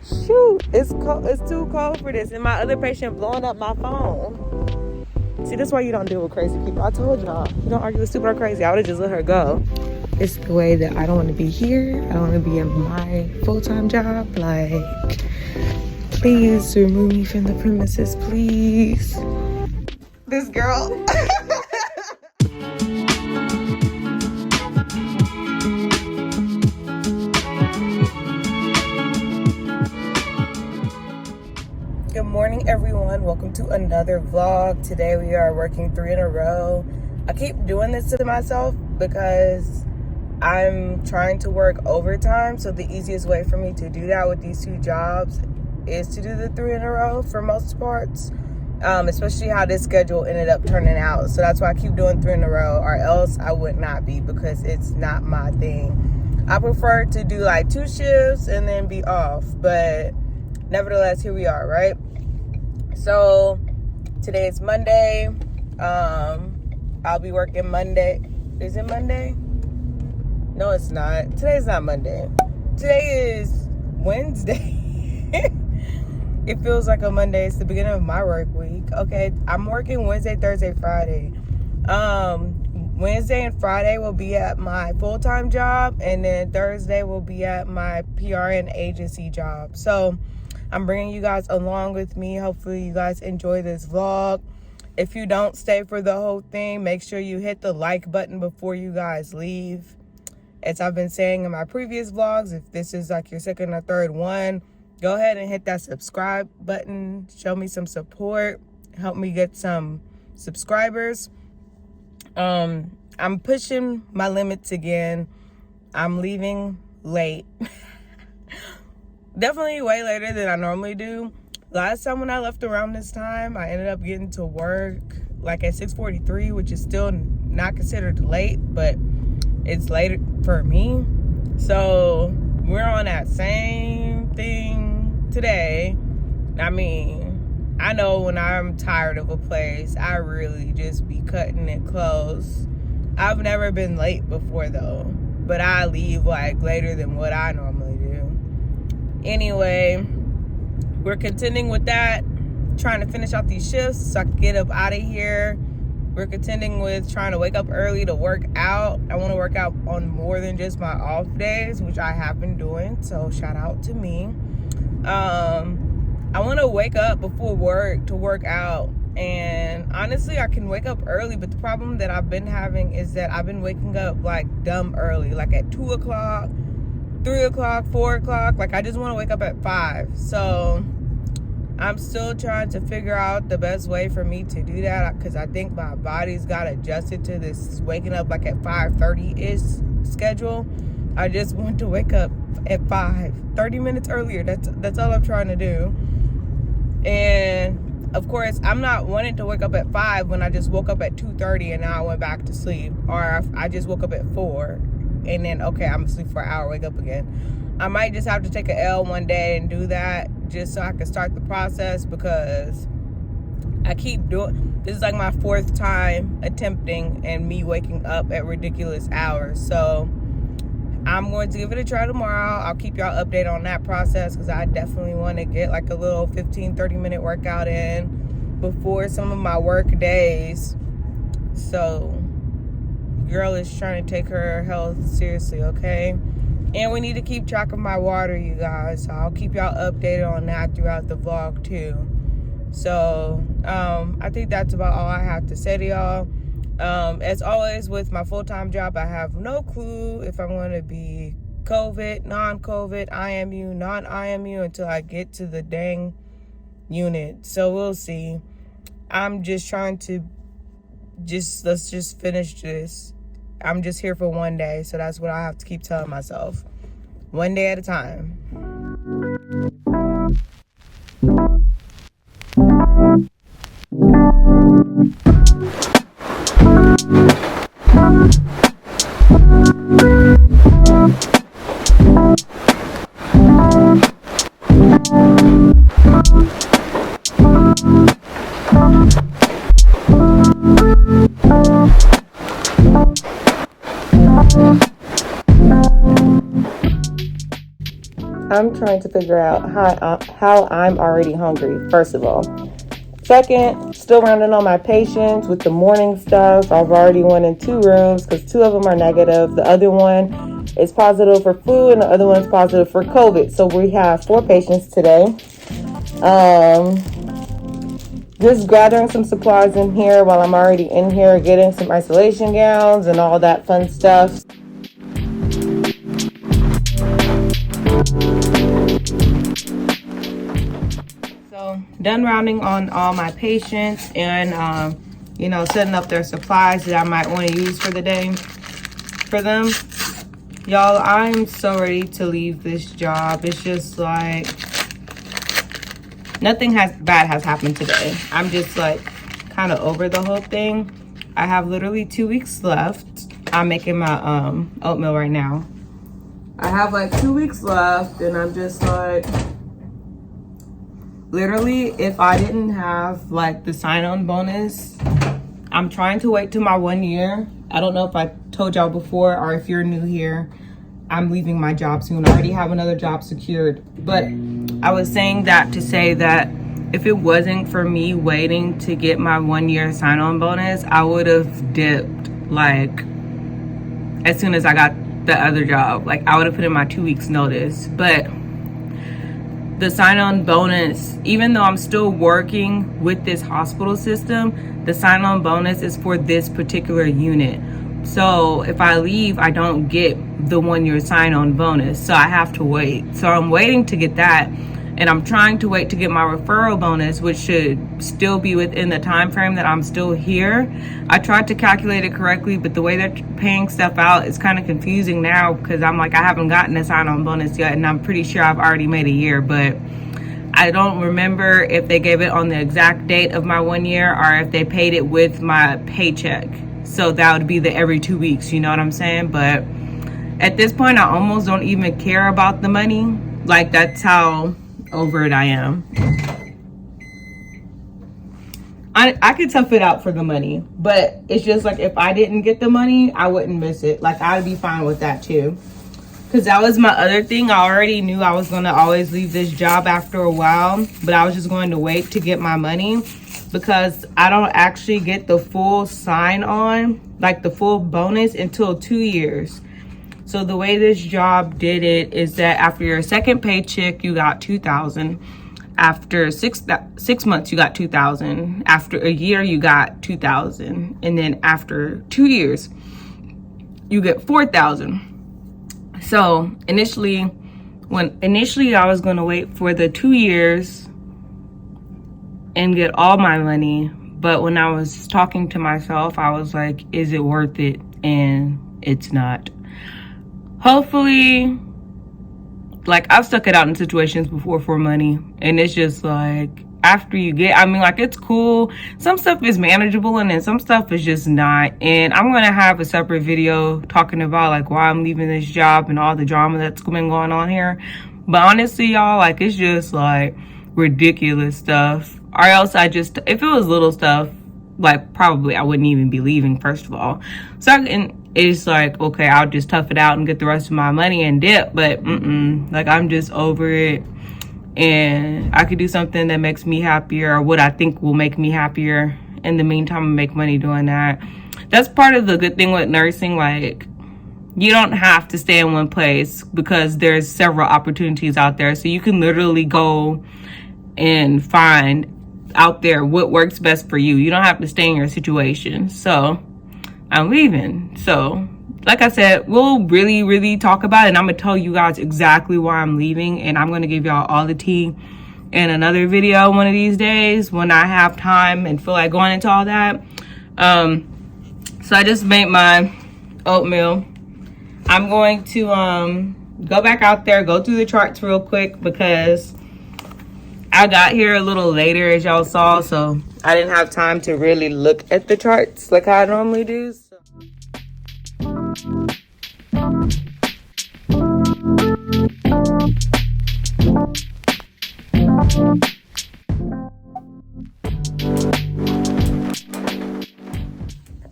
Shoot, it's cold. It's too cold for this. And my other patient blowing up my phone. See, that's why you don't deal with crazy people. I told y'all, you don't argue with stupid or crazy. I would have just let her go. It's the way that I don't want to be here. I don't want to be in my full-time job. Like, please remove me from the premises, please. This girl. Good morning, everyone. Welcome to another vlog. Today we are working 3 in a row. I keep doing this to myself because I'm trying to work overtime. So the easiest way for me to do that with these 2 jobs is to do the 3 in a row for most parts. Especially how this schedule ended up turning out. So that's why I keep doing 3 in a row, or else I would not be, because it's not my thing. I prefer to do like 2 shifts and then be off, but nevertheless, here we are, right? So today is Monday. I'll be working Monday. Is it Monday? No, it's not. Today's not Monday. Today is Wednesday. It feels like a Monday. It's the beginning of my work week. Okay, I'm working Wednesday, Thursday, Friday. Wednesday and Friday will be at my full-time job, and then Thursday will be at my PRN agency job. So I'm bringing you guys along with me. Hopefully you guys enjoy this vlog. If you don't stay for the whole thing, make sure you hit the like button before you guys leave. As I've been saying in my previous vlogs, if this is like your second or third one, go ahead and hit that subscribe button. Show me some support. Help me get some subscribers. I'm pushing my limits again. I'm leaving late. Definitely way later than I normally do. Last time when I left around this time, I ended up getting to work like at 6:43, which is still not considered late, but it's late for me. So we're on that same thing today. I mean, I know when I'm tired of a place, I really just be cutting it close. I've never been late before though, but I leave like later than what I normally do. Anyway, we're contending with that, trying to finish out these shifts so I can get up out of here. We're contending with trying to wake up early to work out. I want to work out on more than just my off days, which I have been doing, so shout out to me. I want to wake up before work to work out, and honestly I can wake up early, but the problem that I've been having is that I've been waking up like dumb early, like at 2 o'clock, 3 o'clock, 4 o'clock. Like I just want to wake up at 5. So I'm still trying to figure out the best way for me to do that, because I think my body's got adjusted to this waking up like at 5:30-ish schedule. I just want to wake up at 5, 30 minutes earlier. That's all I'm trying to do. And of course, I'm not wanting to wake up at 5 when I just woke up at 2:30 and now I went back to sleep. Or I just woke up at 4 and then, okay, I'm asleep for an hour, wake up again. I might just have to take an L one day and do that just so I can start the process, because I keep doing, this is like my 4th time attempting and me waking up at ridiculous hours. So I'm going to give it a try tomorrow. I'll keep y'all updated on that process, because I definitely want to get like a little 15-30 minute workout in before some of my work days. So girl is trying to take her health seriously, okay? And we need to keep track of my water, you guys. So I'll keep y'all updated on that throughout the vlog too. So I think that's about all I have to say to y'all. As always with my full-time job, I have no clue if I'm going to be COVID, non-COVID, IMU, non-IMU until I get to the dang unit. So we'll see. I'm just trying to let's just finish this. I'm just here for one day, so that's what I have to keep telling myself. One day at a time. I'm trying to figure out how I'm already hungry, first of all. Second, still rounding on my patients with the morning stuff. I've already went in 2 rooms because 2 of them are negative. The other one is positive for flu and the other one's positive for COVID. So we have 4 patients today. Just gathering some supplies in here while I'm already in here, getting some isolation gowns and all that fun stuff. So done rounding on all my patients and you know, setting up their supplies that I might want to use for the day for them. Y'all, I'm so ready to leave this job. It's just like nothing bad has happened today. I'm just like kind of over the whole thing. I have literally 2 weeks left. I'm making my oatmeal right now. I have like 2 weeks left and I'm just like, literally, if I didn't have like the sign-on bonus, I'm trying to wait till my 1 year. I don't know if I told y'all before or if you're new here, I'm leaving my job soon. I already have another job secured. But I was saying that to say that if it wasn't for me waiting to get my 1 year sign-on bonus, I would have dipped like as soon as I got the other job. Like I would have put in my 2 weeks notice. But the sign-on bonus, even though I'm still working with this hospital system, the sign-on bonus is for this particular unit. So if I leave, I don't get the 1 year sign-on bonus. So I have to wait. So I'm waiting to get that. And I'm trying to wait to get my referral bonus, which should still be within the time frame that I'm still here. I tried to calculate it correctly, but the way they're paying stuff out is kind of confusing now because I'm like, I haven't gotten a sign-on bonus yet, and I'm pretty sure I've already made a year, but I don't remember if they gave it on the exact date of my 1 year or if they paid it with my paycheck. So that would be the every 2 weeks, you know what I'm saying? But at this point, I almost don't even care about the money. Like, that's how over it I am. I could tough it out for the money, but it's just like if I didn't get the money, I wouldn't miss it. Like I'd be fine with that too, because that was my other thing. I already knew I was going to always leave this job after a while, but I was just going to wait to get my money because I don't actually get the full sign on, like the full bonus, until 2 years. So the way this job did it is that after your second paycheck, you got $2,000. After 6 months, you got $2,000. After a year, you got $2,000. And then after 2 years, you get $4,000. So initially I was going to wait for the 2 years and get all my money. But when I was talking to myself, I was like, is it worth it? And it's not. Hopefully, like I've stuck it out in situations before for money, and it's just like after you get, I mean, like it's cool. Some stuff is manageable and then some stuff is just not. And I'm going to have a separate video talking about like why I'm leaving this job and all the drama that's been going on here. But honestly, y'all, like it's just like ridiculous stuff. Or else if it was little stuff, like probably I wouldn't even be leaving, first of all. Second, it's like, okay, I'll just tough it out and get the rest of my money and dip. But like I'm just over it, and I could do something that makes me happier, or what I think will make me happier. In the meantime, I make money doing that. That's part of the good thing with nursing. Like you don't have to stay in one place because there's several opportunities out there. So you can literally go and find out there what works best for you. You don't have to stay in your situation. So I'm leaving. So like I said, we'll really talk about it, and I'm gonna tell you guys exactly why I'm leaving, and I'm gonna give y'all all the tea in another video one of these days when I have time and feel like going into all that. So I just made my oatmeal. I'm going to go back out there, go through the charts real quick because I got here a little later, as y'all saw, so I didn't have time to really look at the charts like I normally do.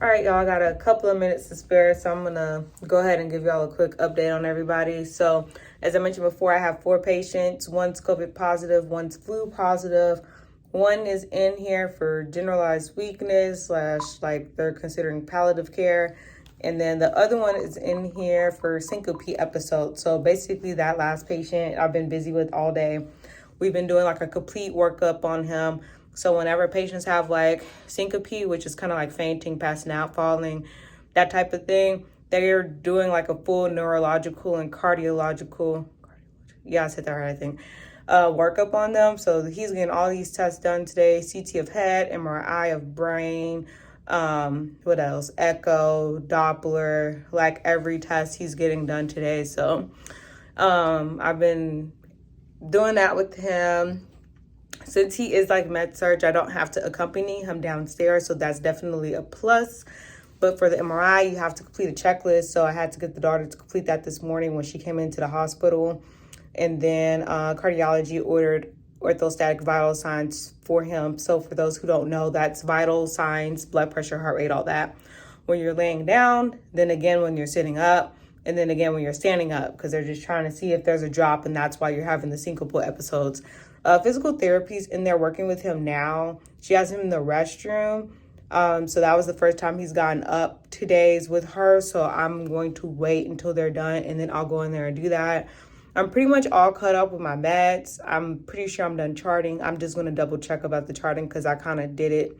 All right, y'all, I got a couple of minutes to spare, so I'm gonna go ahead and give y'all a quick update on everybody. So As I mentioned before, I have 4 patients. One's COVID positive, one's flu positive. One is in here for generalized weakness / like they're considering palliative care. And then the other one is in here for syncope episode. So basically that last patient I've been busy with all day. We've been doing like a complete workup on him. So whenever patients have like syncope, which is kind of like fainting, passing out, falling, that type of thing, they're doing like a full neurological and cardiological, yeah, I said that right, I think, workup on them. So he's getting all these tests done today: CT of head, MRI of brain, what else, echo, Doppler, like every test he's getting done today. So I've been doing that with him. Since he is like med surg, I don't have to accompany him downstairs, so that's definitely a plus. But for the MRI, you have to complete a checklist. So I had to get the daughter to complete that this morning when she came into the hospital. And then cardiology ordered orthostatic vital signs for him. So for those who don't know, that's vital signs, blood pressure, heart rate, all that. When you're laying down, then again when you're sitting up, and then again when you're standing up, because they're just trying to see if there's a drop, and that's why you're having the syncopal episodes. Physical therapy's in there working with him now. She has him in the restroom. So that was the first time he's gotten up today's with her. So I'm going to wait until they're done, and then I'll go in there and do that. I'm pretty much all caught up with my meds. I'm pretty sure I'm done charting. I'm just going to double check about the charting because I kind of did it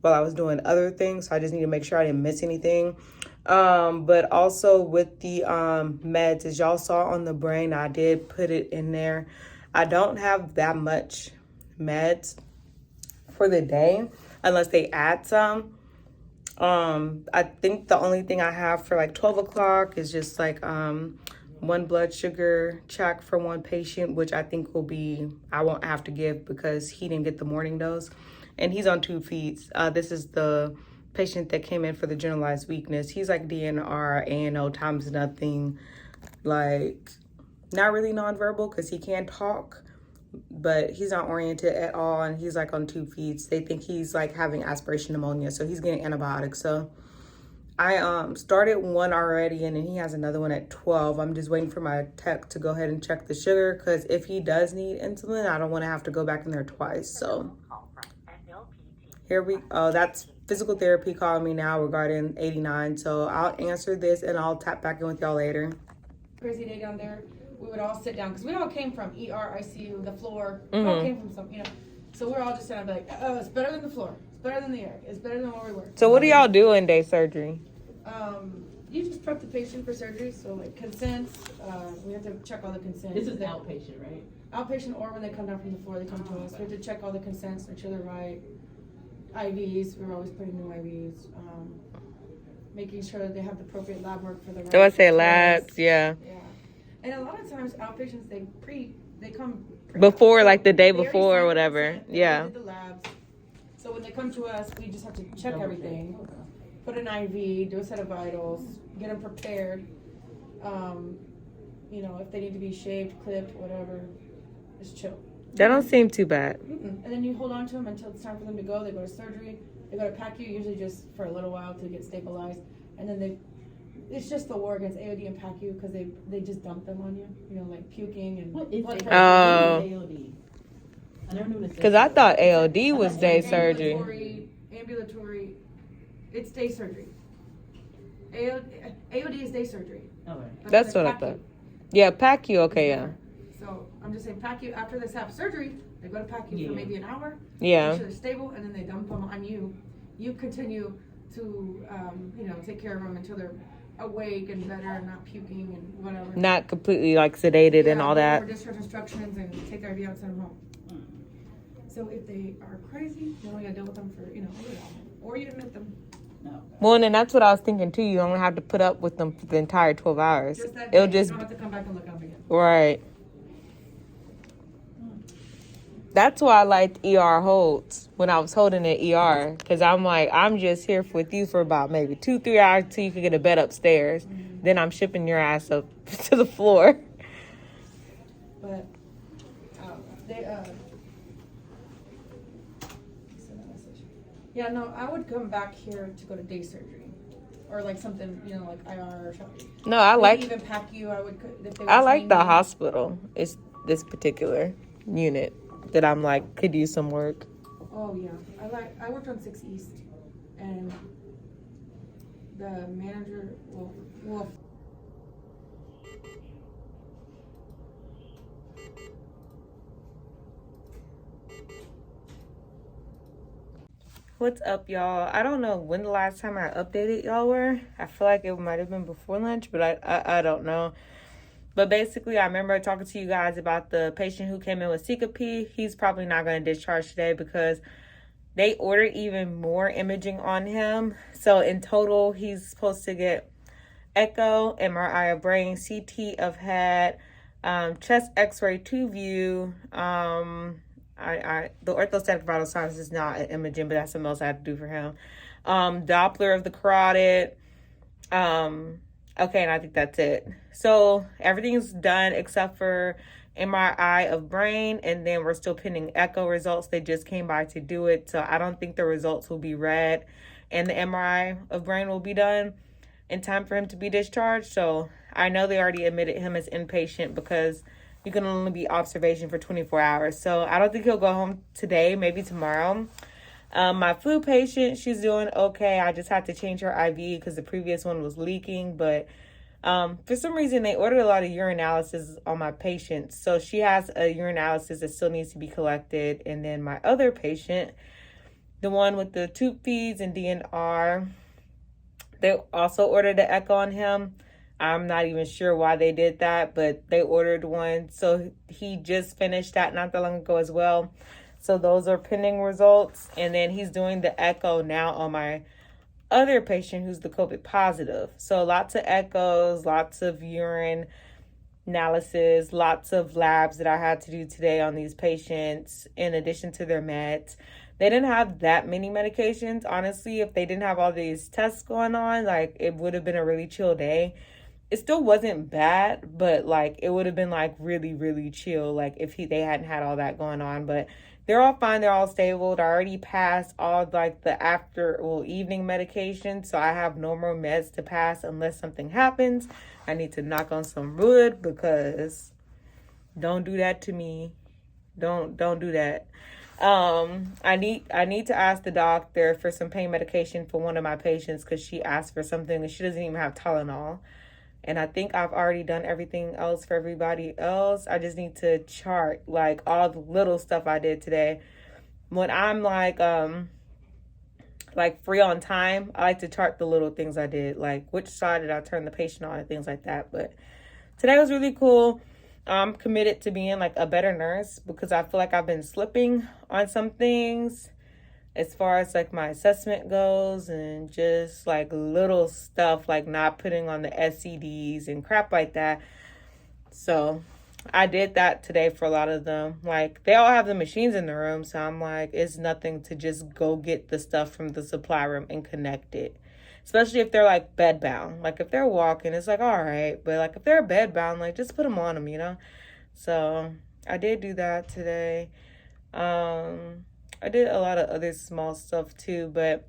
while I was doing other things. So I just need to make sure I didn't miss anything. But also with the meds, as y'all saw on the brain, I did put it in there. I don't have that much meds for the day unless they add some. I think the only thing I have for like 12 o'clock is just like one blood sugar check for one patient, which I think will be, I won't have to give because he didn't get the morning dose. And he's on 2 feeds. This is the patient that came in for the generalized weakness. He's like DNR, ANO times nothing, like not really nonverbal because he can talk, but he's not oriented at all. And he's like on 2 feeds. They think he's like having aspiration pneumonia. So he's getting antibiotics. So I started one already, and then he has another one at 12. I'm just waiting for my tech to go ahead and check the sugar, because if he does need insulin, I don't want to have to go back in there twice. So here we go. That's physical therapy calling me now regarding 89. So I'll answer this and I'll tap back in with y'all later. Crazy day down there. We would all sit down because we all came from ER, ICU, the floor. We all came from some, So we're all just kind of like, oh, it's better than the floor. It's better than the air. It's better than where we were. So what do y'all do in day surgery? You just prep the patient for surgery. So like consents, we have to check all the consents. This is outpatient, right? Outpatient, or when they come down from the floor, they come to us. We have to check all the consents, make sure they're right. IVs, we're always putting new IVs. Making sure that they have the appropriate lab work for the right. So I say labs, yeah. Yeah. And a lot of times outpatients, they come before, like the day before or whatever. Yeah. They did the labs. So when they come to us, we just have to check everything, put an IV, do a set of vitals, get them prepared. If they need to be shaved, clipped, whatever, just chill. That don't seem too bad. And then you hold on to them until it's time for them to go. They go to surgery. They go to PACU, usually just for a little while to get stabilized. And then it's just the war against AOD and PACU because they just dump them on you. Like puking and what is blood AOD? pressure. I never knew what it Because I thought AOD was day surgery. Ambulatory. It's day surgery. AOD is day surgery. All right. That's what I thought. Yeah, PACU, okay, yeah. So I'm just saying PACU, after they have surgery, they go to PACU for maybe an hour. Yeah. Make sure they're stable, and then they dump them on you. You continue to, take care of them until they're awake and better and not puking and whatever. Not completely like sedated and all that. Or discharge instructions and take their IV out and send them home. So if they are crazy, you only gotta deal with them for, a little while. Or you admit them. No. Well, and then that's what I was thinking too. You don't have to put up with them for the entire 12 hours. Just that It'll day, just you don't have to come back and look up again. Right. That's why I liked ER holds when I was holding the ER, because I'm like, I'm just here with you for about maybe 2-3 hours till you can get a bed upstairs. Mm-hmm. Then I'm shipping your ass up to the floor. But I would come back here to go to day surgery. or like something, you know, like IR or something. No, I Maybe like even PACU. If they would I like train the me. hospital. It's this particular unit that I'm like could use some work. Oh yeah, I worked on 6 East, and the manager well. What's up, y'all? I don't know when the last time I updated y'all were. I feel like it might have been before lunch, but I don't know. But basically, I remember talking to you guys about the patient who came in with syncope. He's probably not going to discharge today because they ordered even more imaging on him. So in total, he's supposed to get echo, MRI of brain, CT of head, chest X-ray 2 view. The orthostatic vital signs is not an imaging, but that's something else I had to do for him. Doppler of the carotid. Okay, and I think that's it. So everything's done except for MRI of brain, and then we're still pending echo results. They just came by to do it, so I don't think the results will be read, and the MRI of brain will be done in time for him to be discharged. So I know they already admitted him as inpatient because you can only be observation for 24 hours. So I don't think he'll go home today, maybe tomorrow. My flu patient, she's doing okay. I just had to change her IV because the previous one was leaking. But for some reason, they ordered a lot of urinalysis on my patient. So she has a urinalysis that still needs to be collected. And then my other patient, the one with the tube feeds and DNR, they also ordered an echo on him. I'm not even sure why they did that, but they ordered one. So he just finished that not that long ago as well. So those are pending results. And then he's doing the echo now on my other patient who's the COVID positive. So lots of echoes, lots of urine analysis, lots of labs that I had to do today on these patients in addition to their meds. They didn't have that many medications. Honestly, if they didn't have all these tests going on, like it would have been a really chill day. It still wasn't bad, but like it would have been like really, really chill, like if they hadn't had all that going on. But they're all fine, they're all stable. I already passed all like the evening medication, so I have no more meds to pass unless something happens. I need to knock on some wood because don't do that to me. Don't do that. I need to ask the doctor for some pain medication for one of my patients because she asked for something and she doesn't even have Tylenol. And I think I've already done everything else for everybody else. I just need to chart like all the little stuff I did today. When I'm like free on time, I like to chart the little things I did, like which side did I turn the patient on and things like that. But today was really cool. I'm committed to being like a better nurse because I feel like I've been slipping on some things as far as like my assessment goes and just like little stuff like not putting on the SCDs and crap like that. So I did that today for a lot of them. Like they all have the machines in the room, so I'm like, it's nothing to just go get the stuff from the supply room and connect it. Especially if they're like bed bound. Like if they're walking, it's like all right, but like if they're bed bound, like just put them on them, you know. So I did do that today. I did a lot of other small stuff too, but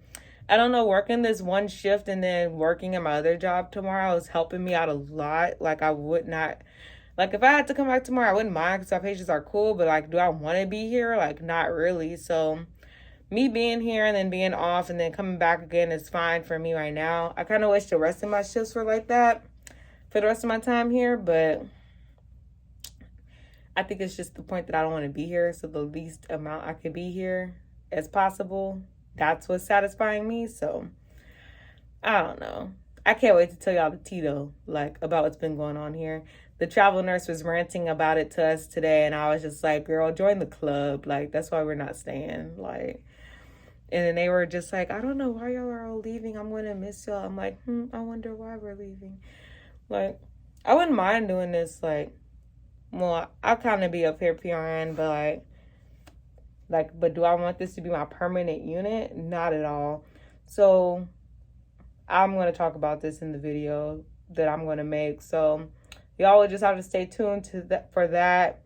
I don't know, working this one shift and then working at my other job tomorrow is helping me out a lot. Like I would not, like if I had to come back tomorrow, I wouldn't mind because my patients are cool, but like, do I want to be here? Like not really. So me being here and then being off and then coming back again is fine for me right now. I kind of wish the rest of my shifts were like that for the rest of my time here, but I think it's just the point that I don't want to be here. So the least amount I could be here as possible, that's what's satisfying me. So I don't know. I can't wait to tell y'all the tea though, like about what's been going on here. The travel nurse was ranting about it to us today, and I was just like, girl, join the club. Like, that's why we're not staying. Like, and then they were just like, I don't know why y'all are all leaving. I'm going to miss y'all. I'm like, I wonder why we're leaving. Like, I wouldn't mind doing this, like, well, I'll kind of be up here PRN, but but do I want this to be my permanent unit? Not at all. So I'm going to talk about this in the video that I'm going to make. So y'all will just have to stay tuned to that for that.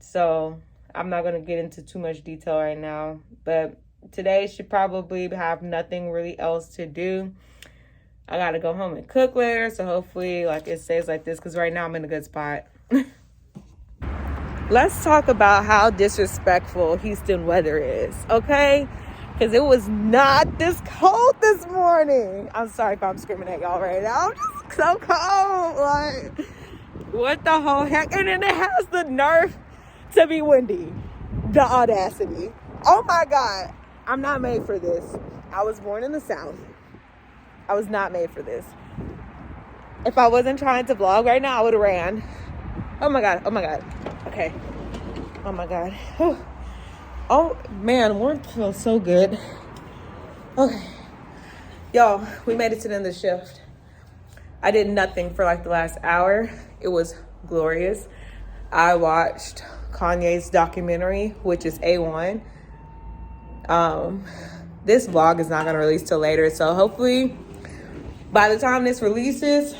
So I'm not going to get into too much detail right now, but today should probably have nothing really else to do. I gotta go home and cook later, so hopefully like it stays like this, because right now I'm in a good spot. Let's talk about how disrespectful Houston weather is, okay? Because it was not this cold this morning. I'm sorry if I'm screaming at y'all right now. I'm just so cold. Like, what the whole heck? And then it has the nerve to be windy. The audacity. Oh my God. I'm not made for this. I was born in the South. I was not made for this. If I wasn't trying to vlog right now, I would have ran. Oh my God. Oh my God. Okay. Oh my God. Oh man, warmth feels so good. Okay. Y'all, we made it to the end of the shift. I did nothing for like the last hour. It was glorious. I watched Kanye's documentary, which is A1. This vlog is not gonna release till later, so hopefully by the time this releases,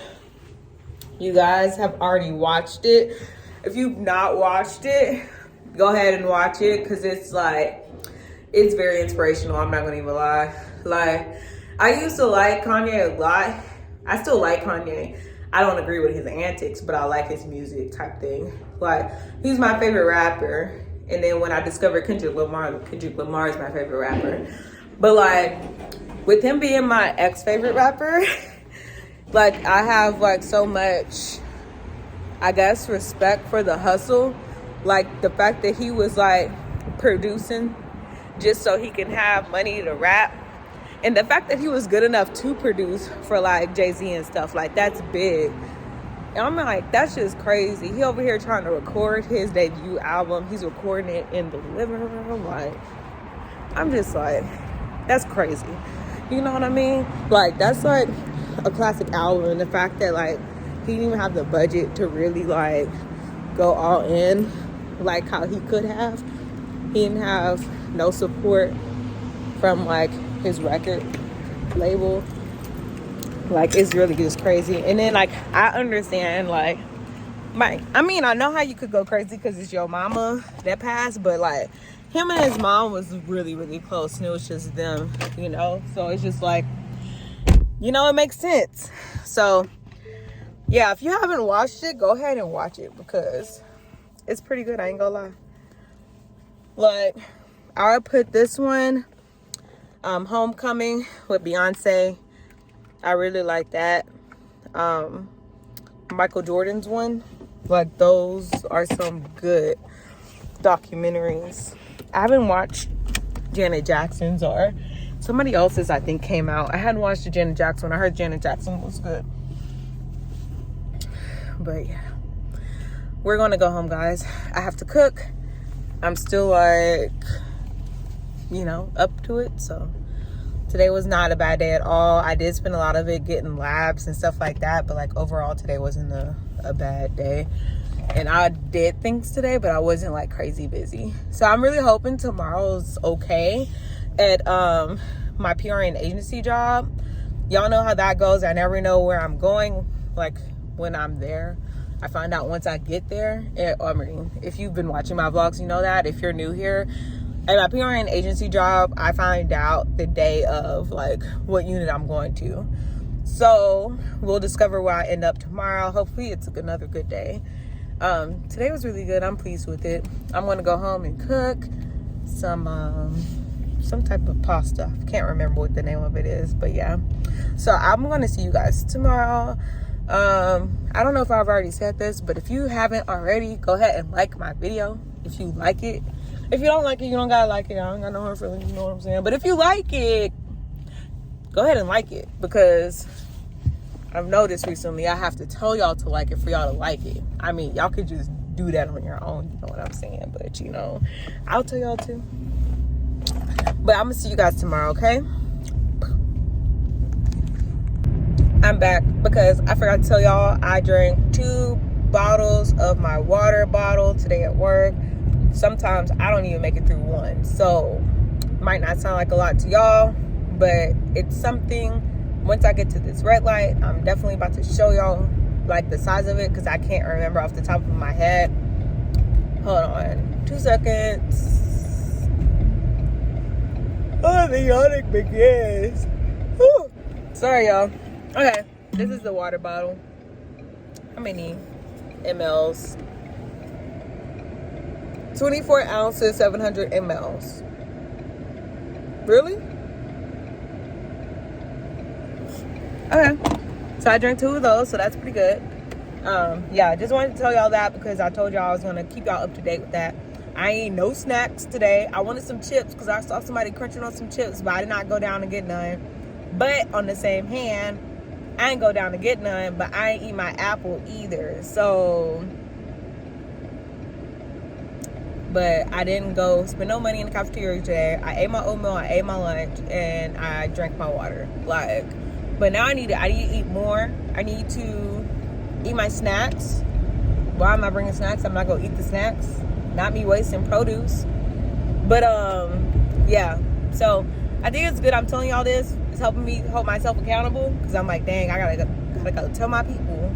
you guys have already watched it. If you've not watched it, go ahead and watch it, because it's very inspirational. I'm not gonna even lie. Like, I used to like Kanye a lot. I still like Kanye. I don't agree with his antics, but I like his music type thing. Like, he's my favorite rapper. And then when I discovered Kendrick Lamar is my favorite rapper. But like, with him being my ex-favorite rapper, like, I have like so much, I guess, respect for the hustle. Like, the fact that he was like producing just so he can have money to rap. And the fact that he was good enough to produce for like Jay-Z and stuff, like, that's big. And I'm like, that's just crazy. He over here trying to record his debut album. He's recording it in the living room. Like, I'm just like, that's crazy. You know what I mean? Like, that's like a classic album. And the fact that like he didn't even have the budget to really like go all in like how he could have. He didn't have no support from like his record label. Like, it's really just crazy. And then like, I understand like I know how you could go crazy because it's your mama that passed, but like, him and his mom was really, really close, and it was just them, you know? So it's just like, you know, it makes sense. So yeah, if you haven't watched it, go ahead and watch it, because it's pretty good. I ain't gonna lie. Like, I would put this one, Homecoming with Beyonce. I really like that. Michael Jordan's one. Like, those are some good documentaries. I haven't watched Janet Jackson's or somebody else's, I think, came out. I hadn't watched the Janet Jackson. I heard Janet Jackson was good. But yeah, we're gonna go home, guys. I have to cook. I'm still like, you know, up to it. So today was not a bad day at all. I did spend a lot of it getting labs and stuff like that, but like, overall today wasn't a bad day. And I did things today, but I wasn't like crazy busy. So I'm really hoping tomorrow's okay at my PRN agency job. Y'all know how that goes. I never know where I'm going, like, when I'm there. I find out once I get there. I mean, if you've been watching my vlogs, you know that. If you're new here, at my PRN agency job, I find out the day of like what unit I'm going to. So we'll discover where I end up tomorrow. Hopefully it's another good day. Today was really good. I'm pleased with it. I'm gonna go home and cook some type of pasta. I can't remember what the name of it is, but yeah. So I'm gonna see you guys tomorrow. I don't know if I've already said this, but if you haven't already, go ahead and like my video if you like it. If you don't like it, you don't gotta like it. I don't got no hard feelings, you know what I'm saying? But if you like it, go ahead and like it, because I've noticed recently I have to tell y'all to like it for y'all to like it. I mean, y'all could just do that on your own, you know what I'm saying? But, you know, I'll tell y'all too. But I'm gonna see you guys tomorrow, okay? I'm back because I forgot to tell y'all I drank 2 bottles of my water bottle today at work. Sometimes I don't even make it through 1. So, might not sound like a lot to y'all, but it's something. Once I get to this red light, I'm definitely about to show y'all like the size of it, because I can't remember off the top of my head. Hold on 2 seconds. Oh, the yawning begins. Whew. Sorry, y'all. Okay, this is the water bottle. How many mls? 24 ounces, 700 mls. Really? Okay. So I drank 2 of those, so that's pretty good. Yeah, I just wanted to tell y'all that because I told y'all I was going to keep y'all up to date with that. I ain't no snacks today. I wanted some chips because I saw somebody crunching on some chips, but I did not go down and get none. But on the same hand, I ain't go down to get none, but I ain't eat my apple either. So, but I didn't go spend no money in the cafeteria today. I ate my oatmeal, I ate my lunch, and I drank my water. Like, but now I need to eat more. I need to eat my snacks. Why am I bringing snacks? I'm not gonna eat the snacks. Not me wasting produce. But yeah. So I think it's good I'm telling y'all this. It's helping me hold myself accountable because I'm like, dang, I gotta go tell my people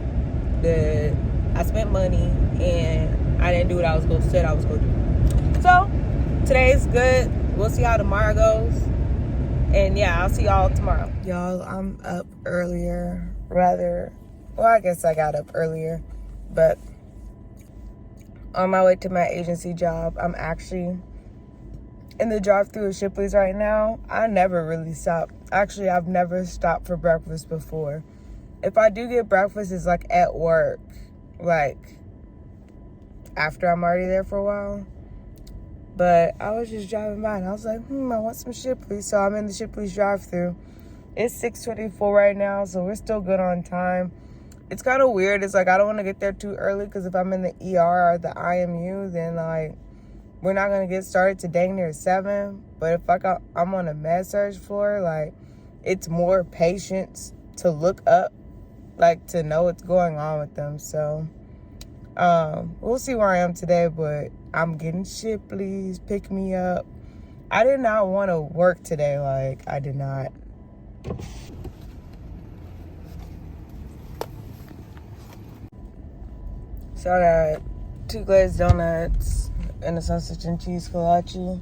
that I spent money and I didn't do what I was said I was gonna do. So today is good. We'll see how tomorrow goes. And yeah, I'll see y'all tomorrow. Y'all, I'm up earlier. Well, I guess I got up earlier, but on my way to my agency job, I'm actually in the drive-thru of Shipley's right now. I never really stop. Actually, I've never stopped for breakfast before. If I do get breakfast, it's like at work, like after I'm already there for a while. But I was just driving by and I was like, I want some Shipley's. So I'm in the Shipley's drive-thru. It's 6:24 right now, so we're still good on time. It's kind of weird. It's like I don't want to get there too early because if I'm in the ER or the IMU, then like we're not going to get started to dang near 7. But if I'm on a med surg floor, like it's more patients to look up, like to know what's going on with them. So we'll see where I am today, but I'm getting Shipley's, pick me up. I did not want to work today. Like I did not. So I got 2 glazed donuts and a sausage and cheese kolache.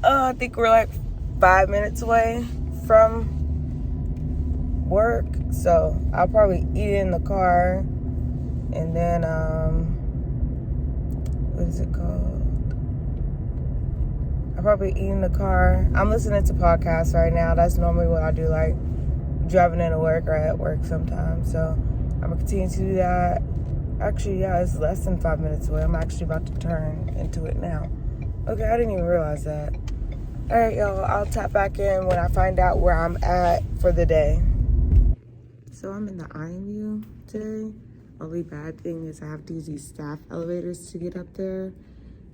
I think we're like 5 minutes away from work, so I'll probably eat it in the car, and then what is it called? I'll probably eat in the car. I'm listening to podcasts right now. That's normally what I do, like driving into work or at work sometimes. So I'm gonna continue to do that. Actually, yeah, it's less than 5 minutes away. I'm actually about to turn into it now. Okay, I didn't even realize that. All right, y'all, I'll tap back in when I find out where I'm at for the day. So I'm in the IMU today. Only bad thing is I have to use these staff elevators to get up there.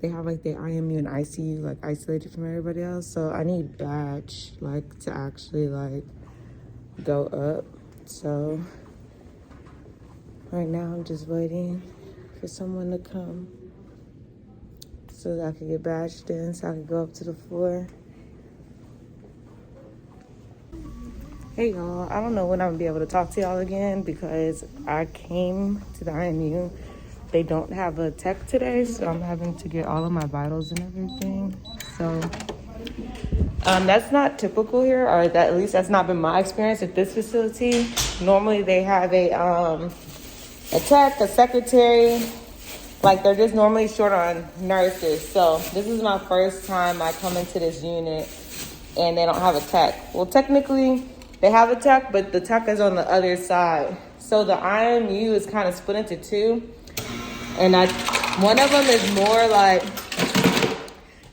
They have like the IMU and ICU like isolated from everybody else. So I need badge like to actually like go up. So right now I'm just waiting for someone to come so that I can get badged in so I can go up to the floor. Hey y'all, I don't know when I'm gonna be able to talk to y'all again because I came to the IMU. They don't have a tech today, so I'm having to get all of my vitals and everything. So that's not typical here, or that at least that's not been my experience at this facility. Normally they have a tech, a secretary, like they're just normally short on nurses. So this is my first time I come into this unit and they don't have a tech. Well, technically they have a tech, but the tech is on the other side. So the IMU is kind of split into 2. And one of them is more like,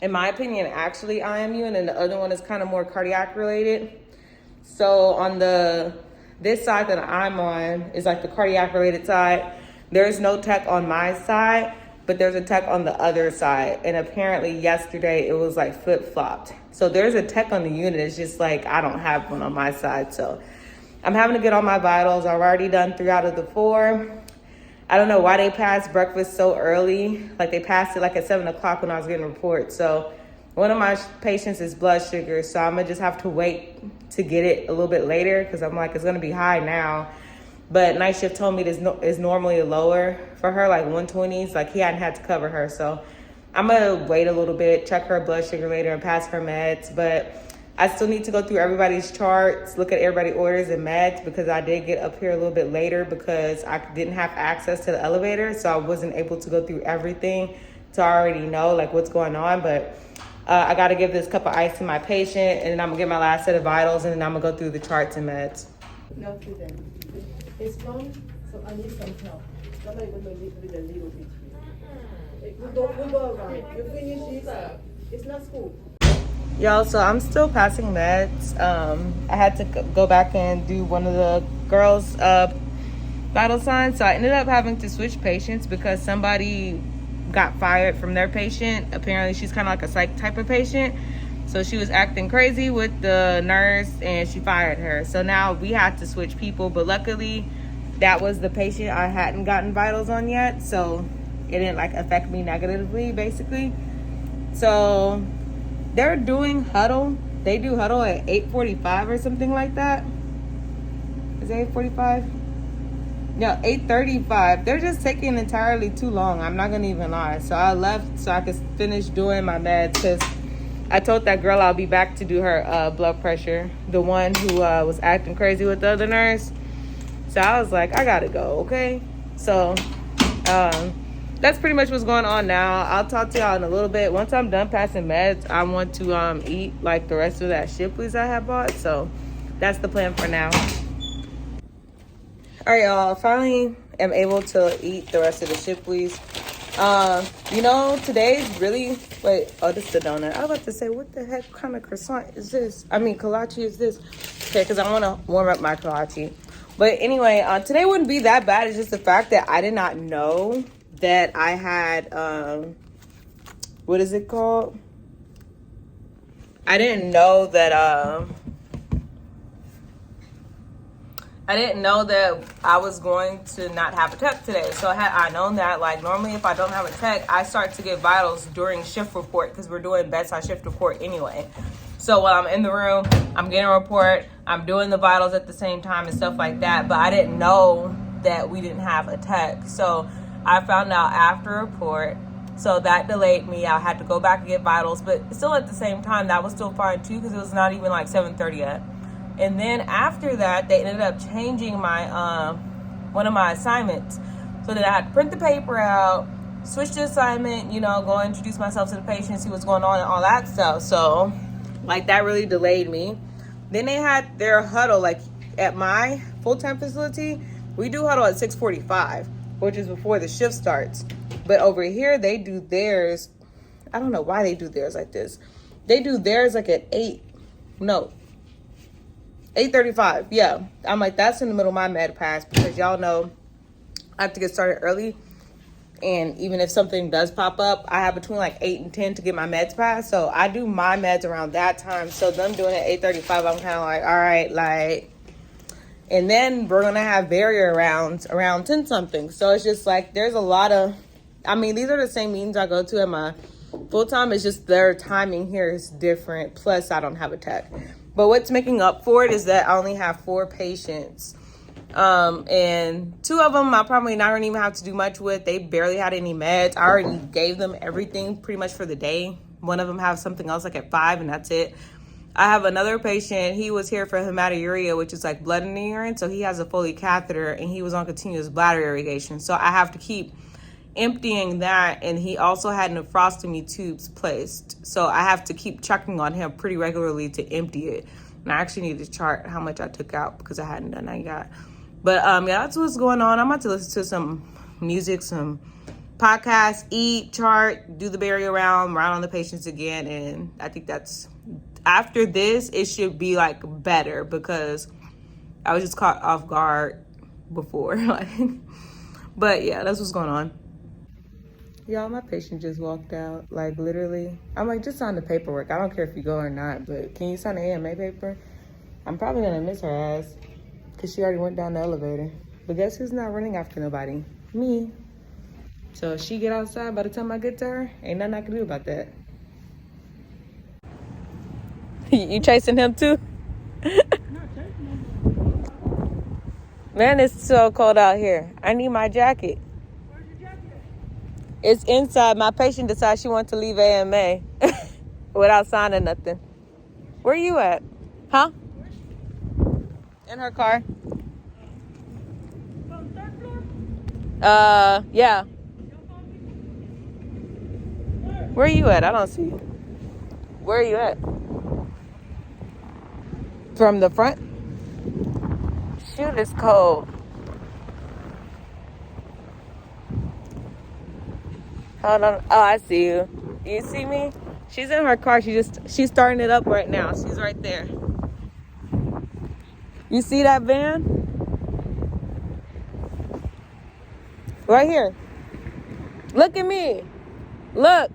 in my opinion, actually IMU, and then the other one is kind of more cardiac related. So on this side that I'm on is like the cardiac related side. There's no tech on my side, but there's a tech on the other side. And apparently yesterday it was like flip-flopped. So there's a tech on the unit. It's just like I don't have one on my side. So I'm having to get all my vitals. I've already done 3 out of the 4. I don't know why they passed breakfast so early. Like they passed it like at 7 o'clock when I was getting reports. So one of my patients is blood sugar. So I'm gonna just have to wait to get it a little bit later because I'm like, it's gonna be high now. But night shift told me this is normally lower for her, like 120s. Like he hadn't had to cover her. So I'm gonna wait a little bit, check her blood sugar later and pass her meds. But I still need to go through everybody's charts, look at everybody's orders and meds, because I did get up here a little bit later because I didn't have access to the elevator. So I wasn't able to go through everything to already know like what's going on. But I got to give this cup of ice to my patient, and then I'm going to get my last set of vitals, and then I'm going to go through the charts and meds. Not to them. It's long, so I need some help. Somebody will leave with a little bit here. We go around. You finish it. It's not school. Y'all, so I'm still passing meds. I had to go back and do one of the girls' vital signs. So I ended up having to switch patients because somebody got fired from their patient. Apparently she's kind of like a psych type of patient. So she was acting crazy with the nurse and she fired her. So now we had to switch people. But luckily that was the patient I hadn't gotten vitals on yet. So it didn't like affect me negatively basically. So they're doing huddle. They do huddle at 8:45 or something like that. Is it 8:45? No, 8:35. They're just taking entirely too long. I'm not gonna even lie. So I left so I could finish doing my meds because I told that girl I'll be back to do her blood pressure. The one who was acting crazy with the other nurse. So I was like, I gotta go, okay? So that's pretty much what's going on now. I'll talk to y'all in a little bit. Once I'm done passing meds, I want to eat like the rest of that Shipley's I have bought. So that's the plan for now. All right, y'all. Finally am able to eat the rest of the Shipley's. You know, today's really... Wait, oh, this is the donut. I was about to say, what the heck kind of croissant is this? I mean, kolache is this? Okay, because I want to warm up my kolache. But anyway, today wouldn't be that bad. It's just the fact that I did not know that I had, what is it called? I didn't know that I was going to not have a tech today. So had I known that, like normally if I don't have a tech, I start to get vitals during shift report because we're doing bedside shift report anyway. So while I'm in the room, I'm getting a report, I'm doing the vitals at the same time and stuff like that. But I didn't know that we didn't have a tech. So I found out after report, so that delayed me. I had to go back and get vitals, but still at the same time, that was still fine too because it was not even like 7:30 yet. And then after that, they ended up changing my one of my assignments. So then I had to print the paper out, switch the assignment, you know, go introduce myself to the patient, see what's going on and all that stuff. So like that really delayed me. Then they had their huddle, like at my full-time facility, we do huddle at 6:45. Which is before the shift starts. But over here, they do theirs. I don't know why they do theirs like this. They do theirs like at 8:35. Yeah. I'm like, that's in the middle of my med pass because y'all know I have to get started early. And even if something does pop up, I have between like 8 and 10 to get my meds passed. So I do my meds around that time. So them doing it at 8:35, I'm kind of like, all right, like... And then we're going to have barrier rounds around 10 something. So it's just like, there's a lot of, I mean, these are the same meetings I go to at my full time. It's just their timing here is different. Plus I don't have a tech. But what's making up for it is that I only have 4 patients. And 2 of them I probably not going to even have to do much with. They barely had any meds. I already gave them everything pretty much for the day. One of them has something else like at 5 and that's it. I have another patient. He was here for hematuria, which is like blood in the urine. So he has a Foley catheter and he was on continuous bladder irrigation. So I have to keep emptying that. And he also had nephrostomy tubes placed. So I have to keep checking on him pretty regularly to empty it. And I actually need to chart how much I took out because I hadn't done that yet. But yeah, that's what's going on. I'm about to listen to some music, some podcasts, eat, chart, do the barrier round on the patients again. And I think that's... After this, it should be like better because I was just caught off guard before. But yeah, that's what's going on. Y'all, my patient just walked out. Like literally, I'm like, just sign the paperwork. I don't care if you go or not, but can you sign the AMA paper? I'm probably gonna miss her ass because she already went down the elevator. But guess who's not running after nobody? Me. So if she get outside by the time I get to her, ain't nothing I can do about that. You chasing him too? Man, it's so cold out here. I need my jacket. Where's your jacket? It's inside. My patient decided she wanted to leave AMA without signing nothing. Where you at? Huh? In her car. Yeah. Where are you at? I don't see you. Where are you at? From the front? Shoot, it's cold. Hold on. Oh, I see you. Do you see me? She's in her car. She's starting it up right now. She's right there. You see that van? Right here. Look at me. Look.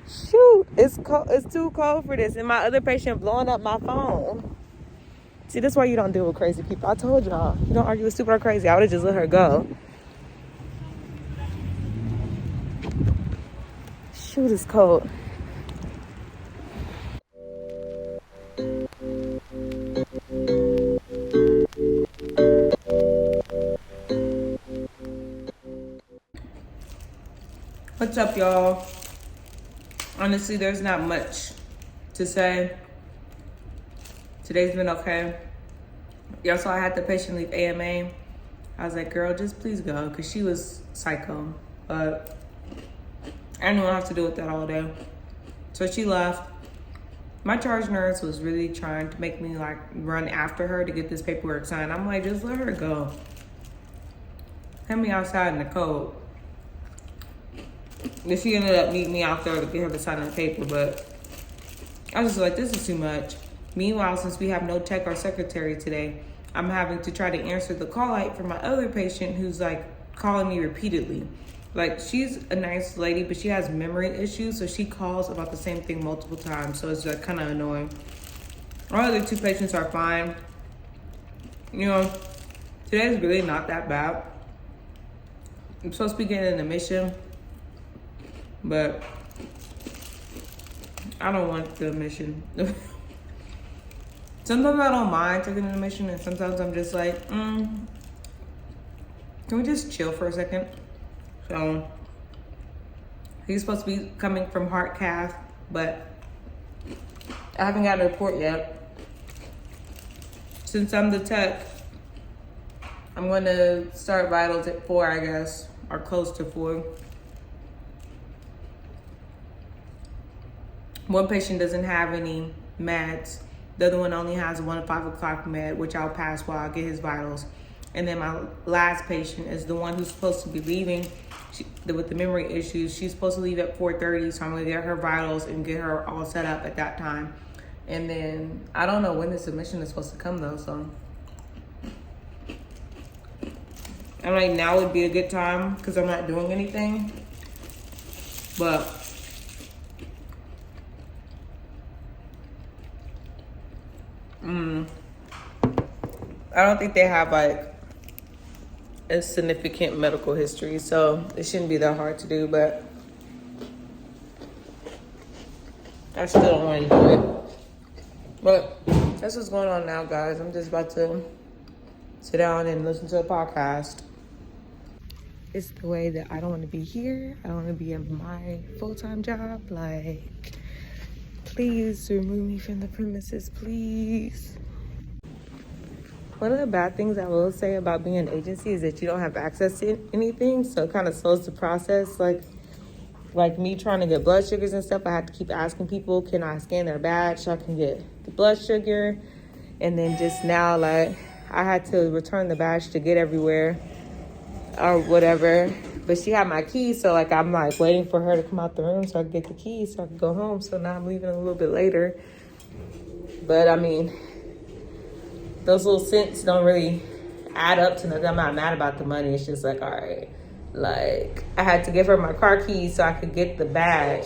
Shoot, it's cold. It's too cold for this. And my other patient blowing up my phone. See, that's why you don't deal with crazy people. I told y'all. You don't argue with stupid or crazy. I would have just let her go. Shoot, it's cold. What's up, y'all? Honestly, there's not much to say. Today's been okay. Y'all saw I had the patient leave AMA. I was like, girl, just please go, because she was psycho. But I didn't want to have to deal with that all day. So she left. My charge nurse was really trying to make me like run after her to get this paperwork signed. I'm like, just let her go. Had me outside in the cold. And she ended up meeting me out there to get her to sign the paper, but I was just like, this is too much. Meanwhile, since we have no tech or secretary today, I'm having to try to answer the call light for my other patient who's like calling me repeatedly. Like, she's a nice lady, but she has memory issues, so she calls about the same thing multiple times, so it's like kind of annoying. Our other two patients are fine. You know, today's really not that bad. I'm supposed to be getting an admission, but I don't want the admission. Sometimes I don't mind taking an admission, and sometimes I'm just like, can we just chill for a second? So he's supposed to be coming from heart cath, but I haven't gotten a report yet. Since I'm the tech, I'm going to start vitals at 4, I guess, or close to 4. One patient doesn't have any meds. The other one only has 1 5 o'clock med, which I'll pass while I get his vitals. And then my last patient is the one who's supposed to be leaving with the memory issues. She's supposed to leave at 4:30, so I'm gonna get her vitals and get her all set up at that time. And then I don't know when the submission is supposed to come though, so I'm like, now would be a good time because I'm not doing anything. But I don't think they have like a significant medical history, so it shouldn't be that hard to do, but I still don't want to do it. But that's what's going on now, guys. I'm just about to sit down and listen to a podcast. It's the way that I don't want to be here. I don't want to be in my full-time job. Like, please remove me from the premises, please. One of the bad things I will say about being an agency is that you don't have access to anything, so it kind of slows the process. Like me trying to get blood sugars and stuff, I have to keep asking people, can I scan their badge so I can get the blood sugar? And then just now, like, I had to return the badge to get everywhere or whatever. But she had my keys, so like I'm like waiting for her to come out the room so I can get the keys so I can go home. So now I'm leaving a little bit later. But I mean, those little cents don't really add up to nothing. I'm not mad about the money. It's just like, all right. Like, I had to give her my car keys so I could get the badge.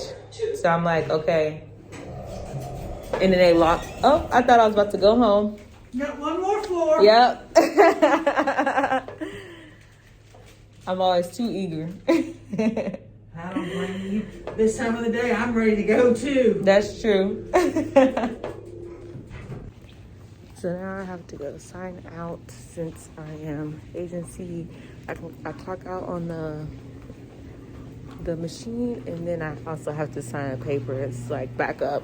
So I'm like, okay. And then they locked. Oh, I thought I was about to go home. Got one more floor. Yep. I'm always too eager. I don't blame you. This time of the day, I'm ready to go too. That's true. So now I have to go sign out since I am agency. I clock out on the the machine, and then I also have to sign a paper. It's like back up.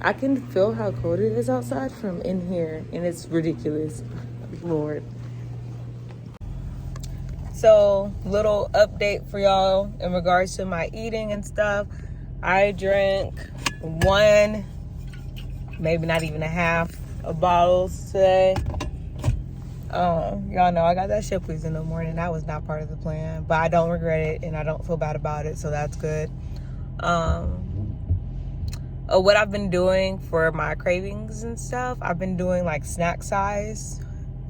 I can feel how cold it is outside from in here, and it's ridiculous. Lord. So, little update for y'all in regards to my eating and stuff. I drank one, maybe not even a half of bottles today. Y'all know I got that shit please in the morning. That was not part of the plan, but I don't regret it and I don't feel bad about it, so that's good. What I've been doing for my cravings and stuff, I've been doing like snack size,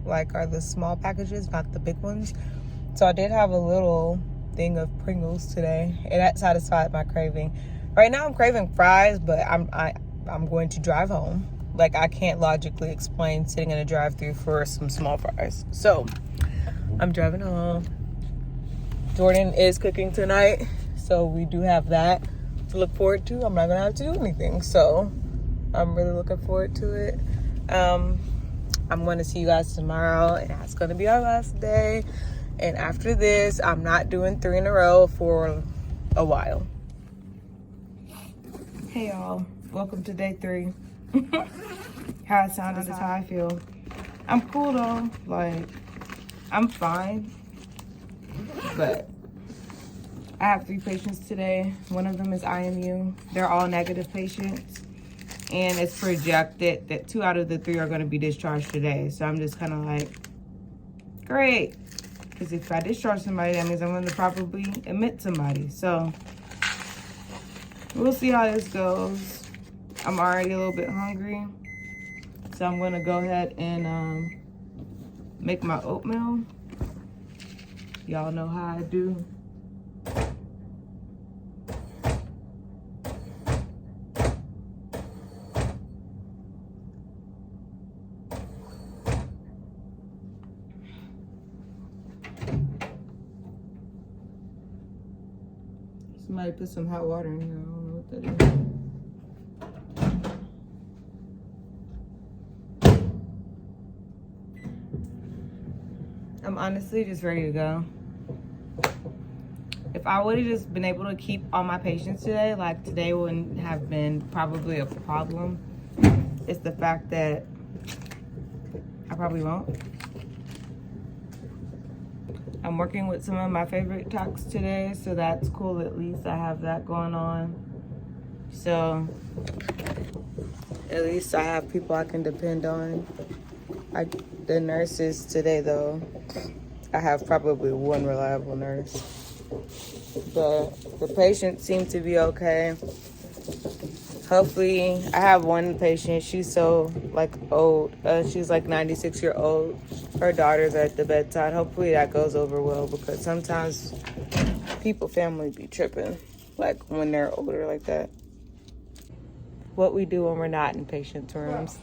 like are the small packages, not the big ones. So I did have a little thing of Pringles today, and that satisfied my craving. Right now I'm craving fries, but I'm going to drive home. Like, I can't logically explain sitting in a drive-thru for some small fries. So I'm driving home. Jordan is cooking tonight, so we do have that to look forward to. I'm not gonna have to do anything, so I'm really looking forward to it. I'm going to see you guys tomorrow, and that's gonna be our last day. And after this, I'm not doing 3 in a row for a while. Hey y'all, welcome to day 3. How it sounded is how I feel. I'm cool though, like I'm fine, but I have 3 patients today. One of them is IMU. They're all negative patients, and it's projected that 2 out of the 3 are going to be discharged today. So I'm just kind of like, great, because if I discharge somebody, that means I'm going to probably admit somebody. So we'll see how this goes. I'm already a little bit hungry, so I'm going to go ahead and make my oatmeal. Y'all know how I do. Somebody put some hot water in here. I don't know what that is. I'm honestly just ready to go. If I would have just been able to keep all my patients today, like today wouldn't have been probably a problem. It's the fact that I probably won't. I'm working with some of my favorite techs today, so that's cool. At least I have that going on. So at least I have people I can depend on. The nurses today, though, I have probably one reliable nurse. But the patients seem to be okay. Hopefully, I have one patient. She's so like old. She's like 96-year-old. Her daughter's at the bedside. Hopefully that goes over well, because sometimes family be tripping, like when they're older like that. What we do when we're not in patients' rooms.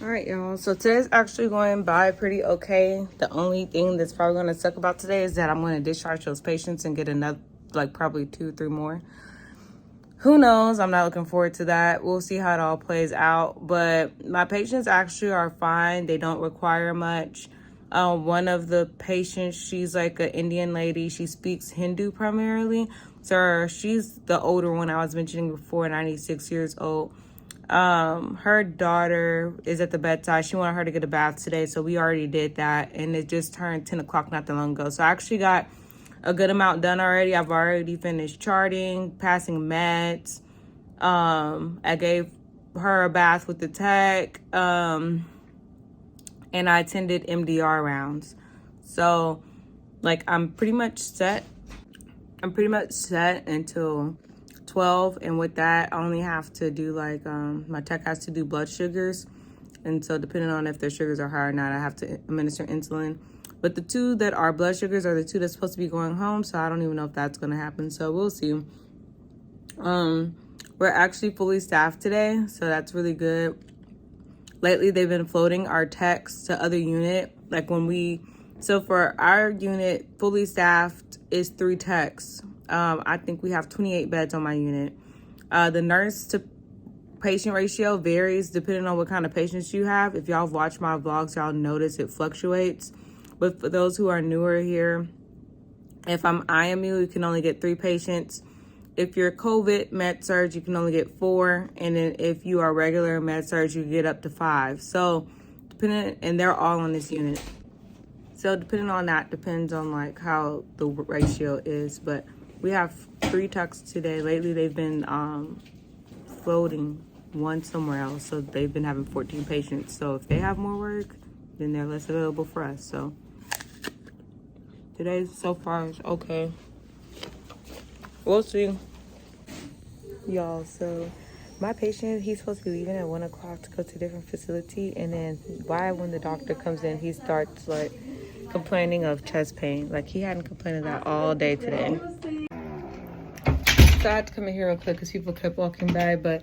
All right, y'all. So today's actually going by pretty okay. The only thing that's probably going to suck about today is that I'm going to discharge those patients and get another, like probably 2-3 more. Who knows? I'm not looking forward to that. We'll see how it all plays out. But my patients actually are fine. They don't require much. One of the patients, she's like an Indian lady. She speaks Hindu primarily. So she's the older one I was mentioning before, 96 years old. Her daughter is at the bedside. She wanted her to get a bath today, so we already did that, and it just turned 10 o'clock not that long ago. So I actually got a good amount done already. I've already finished charting, passing meds. I gave her a bath with the tech, and I attended MDR rounds. So like I'm pretty much set until 12, and with that I only have to do like my tech has to do blood sugars, and so depending on if their sugars are high or not, I have to administer insulin. But the 2 that are blood sugars are the 2 that's supposed to be going home, so I don't even know if that's going to happen, so we'll see. We're actually fully staffed today, so that's really good. Lately they've been floating our techs to other unit, like so for our unit fully staffed is 3 techs. I think we have 28 beds on my unit. The nurse to patient ratio varies depending on what kind of patients you have. If y'all have watched my vlogs, y'all notice it fluctuates. But for those who are newer here, if I'm IMU, you can only get 3 patients. If you're COVID med-surg, you can only get 4. And then if you are regular med-surg, you get up to 5. So depending, and they're all on this unit. So depending on that, depends on like how the ratio is. But we have 3 tucks today. Lately, they've been floating one somewhere else. So they've been having 14 patients. So if they have more work, then they're less available for us. So today so far is okay. We'll see. Y'all, so my patient, he's supposed to be leaving at 1 o'clock to go to a different facility. And then when the doctor comes in, he starts like complaining of chest pain. Like he hadn't complained of that all day today. So I had to come in here real quick because people kept walking by. But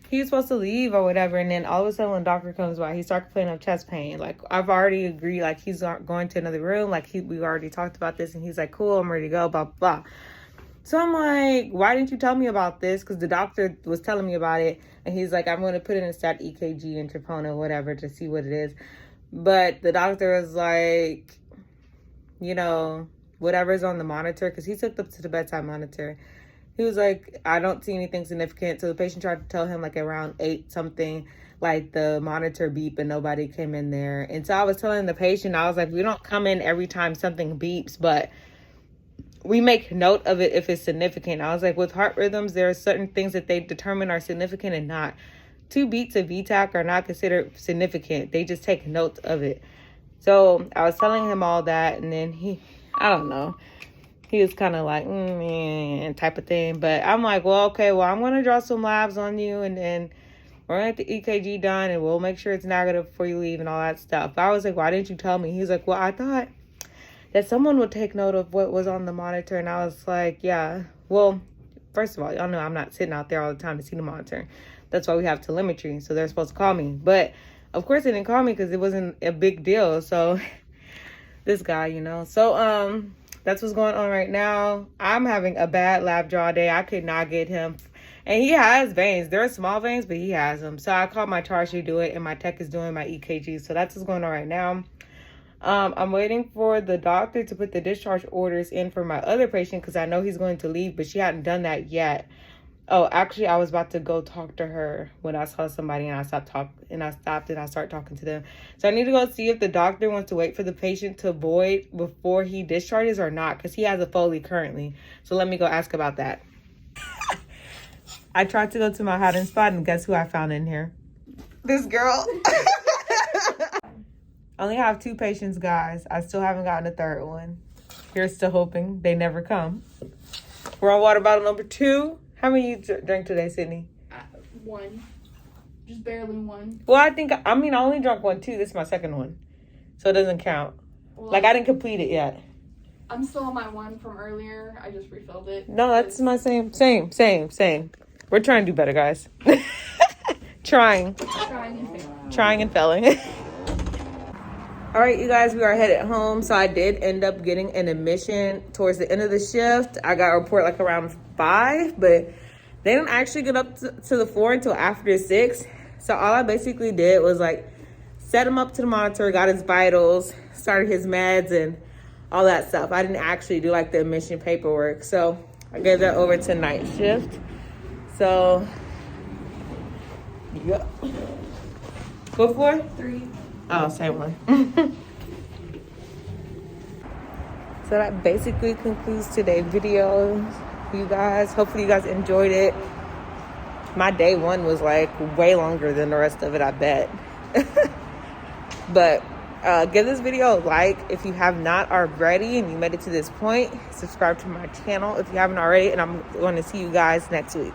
he was supposed to leave or whatever. And then all of a sudden when the doctor comes by, he started complaining of chest pain. Like I've already agreed, like he's going to another room. Like we already talked about this. And he's like, cool, I'm ready to go, blah, blah. So I'm like, why didn't you tell me about this? Because the doctor was telling me about it. And he's like, I'm going to put in a stat EKG and troponin, whatever, to see what it is. But the doctor was like, you know, whatever's on the monitor. Because he's hooked up to the bedside monitor. He was like, I don't see anything significant. So the patient tried to tell him like around 8 something, like the monitor beep and nobody came in there. And so I was telling the patient, I was like, we don't come in every time something beeps, but we make note of it if it's significant. I was like, with heart rhythms, there are certain things that they determine are significant and not. 2 beats of VTAC are not considered significant. They just take notes of it. So I was telling him all that, and then I don't know. He was kind of like, man, type of thing. But I'm like, well, okay, well, I'm going to draw some labs on you, and then we're going to get the EKG done, and we'll make sure it's negative before you leave and all that stuff. I was like, why didn't you tell me? He's like, well, I thought that someone would take note of what was on the monitor. And I was like, yeah, well, first of all, y'all know I'm not sitting out there all the time to see the monitor. That's why we have telemetry. So they're supposed to call me. But of course they didn't call me because it wasn't a big deal. So this guy, you know. So that's what's going on right now. I'm having a bad lab draw day. I could not get him. And he has veins. They're small veins, but he has them. So I called my charge to do it, and my tech is doing my EKG. So that's what's going on right now. I'm waiting for the doctor to put the discharge orders in for my other patient because I know he's going to leave, but she hadn't done that yet. Oh, actually, I was about to go talk to her when I saw somebody and I stopped and I started talking to them. So I need to go see if the doctor wants to wait for the patient to void before he discharges or not, because he has a Foley currently. So let me go ask about that. I tried to go to my hiding spot, and guess who I found in here? This girl. I only have 2 patients, guys. I still haven't gotten a 3rd one. Here's to hoping they never come. We're on water bottle number 2. How many you drank today, Sydney? 1. Just barely 1. Well, I only drank 1 too. This is my 2nd one. So it doesn't count. Well, like, I didn't complete it yet. I'm still on my 1 from earlier. I just refilled it. No, that's my same. We're trying to do better, guys. Trying and failing. All right, you guys, we are headed home. So I did end up getting an admission towards the end of the shift. I got a report like around 5, but they didn't actually get up to the floor until after 6. So all I basically did was like set him up to the monitor, got his vitals, started his meds and all that stuff. I didn't actually do like the admission paperwork. So I gave that over to night shift. So, yeah. What floor? 3. Oh, same one. So that basically concludes today's video, you guys. Hopefully you guys enjoyed it. My day 1 was like way longer than the rest of it, I bet. But give this video a like if you have not already and you made it to this point. Subscribe to my channel if you haven't already, and I'm going to see you guys next week.